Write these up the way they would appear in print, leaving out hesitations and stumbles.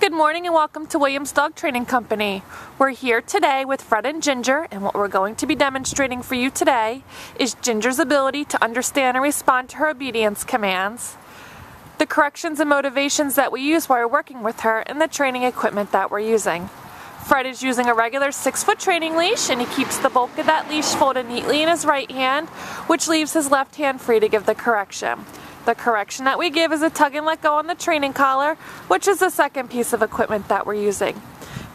Good morning and welcome to Williams Dog Training Company. We're here today with Fred and Ginger, and what we're going to be demonstrating for you today is Ginger's ability to understand and respond to her obedience commands, the corrections and motivations that we use while we're working with her, and the training equipment that we're using. Fred is using a regular 6-foot training leash, and he keeps the bulk of that leash folded neatly in his right hand, which leaves his left hand free to give the correction. The correction that we give is a tug and let go on the training collar, which is the second piece of equipment that we're using.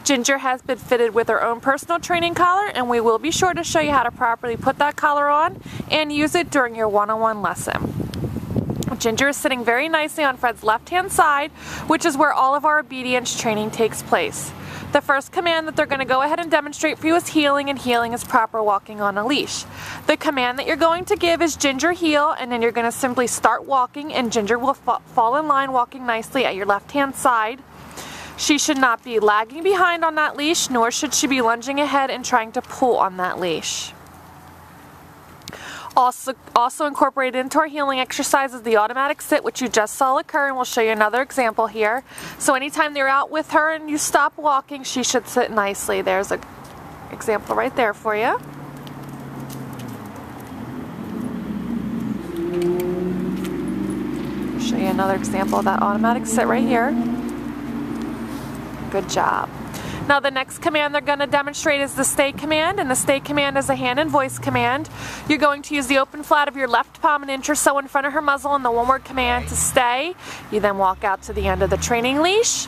Ginger has been fitted with her own personal training collar, and we will be sure to show you how to properly put that collar on and use it during your one-on-one lesson. Ginger is sitting very nicely on Fred's left-hand side, which is where all of our obedience training takes place. The first command that they're going to go ahead and demonstrate for you is heeling, and heeling is proper walking on a leash. The command that you're going to give is Ginger heel, and then you're going to simply start walking, and Ginger will fall in line walking nicely at your left-hand side. She should not be lagging behind on that leash, nor should she be lunging ahead and trying to pull on that leash. Also incorporated into our heeling exercise is the automatic sit, which you just saw occur, and we'll show you another example here. So anytime you're out with her and you stop walking, she should sit nicely. There's an example right there for you. Show you another example of that automatic sit right here. Good job. Now the next command they're going to demonstrate is the stay command, and the stay command is a hand and voice command. You're going to use the open flat of your left palm an inch or so in front of her muzzle and the one-word command to stay. You then walk out to the end of the training leash,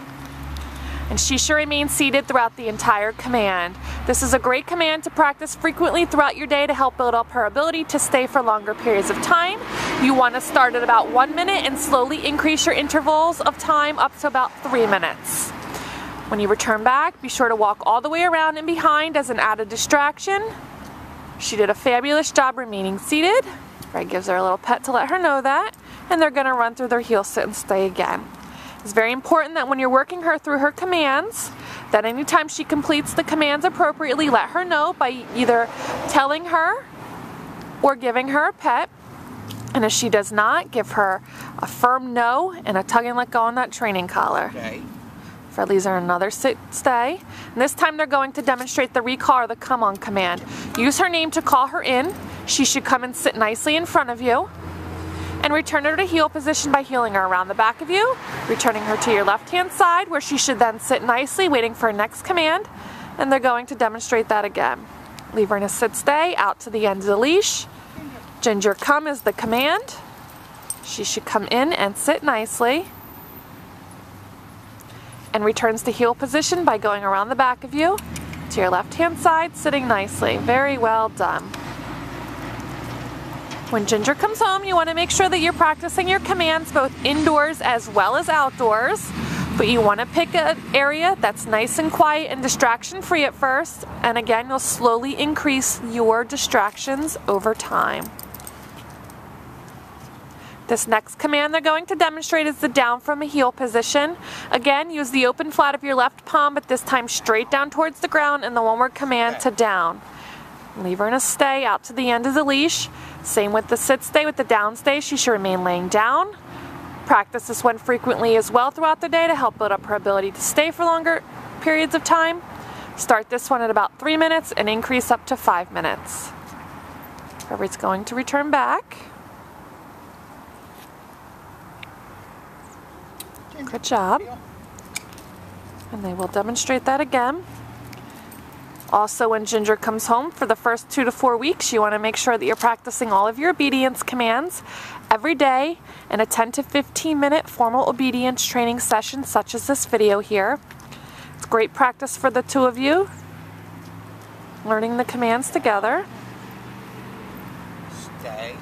and she should remain seated throughout the entire command. This is a great command to practice frequently throughout your day to help build up her ability to stay for longer periods of time. You want to start at about 1 minute and slowly increase your intervals of time up to about 3 minutes. When you return back, be sure to walk all the way around and behind as an added distraction. She did a fabulous job remaining seated. Fred gives her a little pet to let her know that, and they're going to run through their heel sit and stay again. It's very important that when you're working her through her commands, that anytime she completes the commands appropriately, let her know by either telling her or giving her a pet. And if she does not, give her a firm no and a tug and let go on that training collar. Okay. Fred leaves her another sit, stay. And this time they're going to demonstrate the recall or the come on command. Use her name to call her in. She should come and sit nicely in front of you. And return her to heel position by heeling her around the back of you, returning her to your left-hand side where she should then sit nicely waiting for her next command. And they're going to demonstrate that again. Leave her in a sit stay out to the end of the leash. Ginger come is the command. She should come in and sit nicely. And returns to heel position by going around the back of you to your left-hand side, sitting nicely. Very well done. When Ginger comes home, you want to make sure that you're practicing your commands both indoors as well as outdoors. But you want to pick an area that's nice and quiet and distraction-free at first. And again, you'll slowly increase your distractions over time. This next command they're going to demonstrate is the down from a heel position. Again, use the open flat of your left palm, but this time straight down towards the ground, and the one-word command to down. Leave her in a stay out to the end of the leash. Same with the sit stay. With the down stay, she should remain laying down. Practice this one frequently as well throughout the day to help build up her ability to stay for longer periods of time. Start this one at about 3 minutes and increase up to 5 minutes. Fred's going to return back. Good job. And they will demonstrate that again. Also, when Ginger comes home for the first 2 to 4 weeks, you want to make sure that you're practicing all of your obedience commands every day in a 10 to 15 minute formal obedience training session such as this video here. It's great practice for the two of you, learning the commands together. Stay.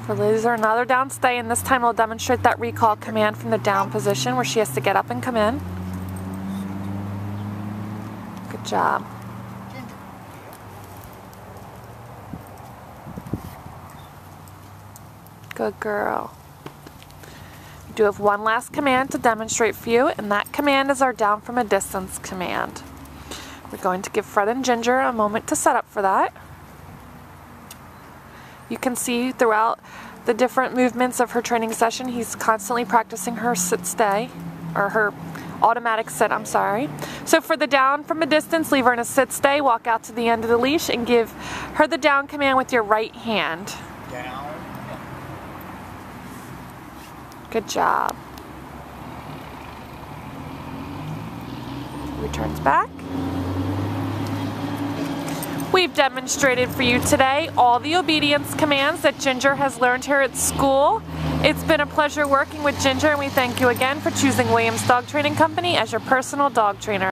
So these are another down stay, and this time we'll demonstrate that recall command from the down position where she has to get up and come in. Good job. Good girl. We do have one last command to demonstrate for you, and that command is our down from a distance command. We're going to give Fred and Ginger a moment to set up for that. You can see throughout the different movements of her training session. He's constantly practicing her sit-stay, or her automatic sit, I'm sorry. So for the down from a distance, leave her in a sit-stay, walk out to the end of the leash, and give her the down command with your right hand. Down. Good job. Returns back. We've demonstrated for you today all the obedience commands that Ginger has learned here at school. It's been a pleasure working with Ginger, and we thank you again for choosing Williams Dog Training Company as your personal dog trainer.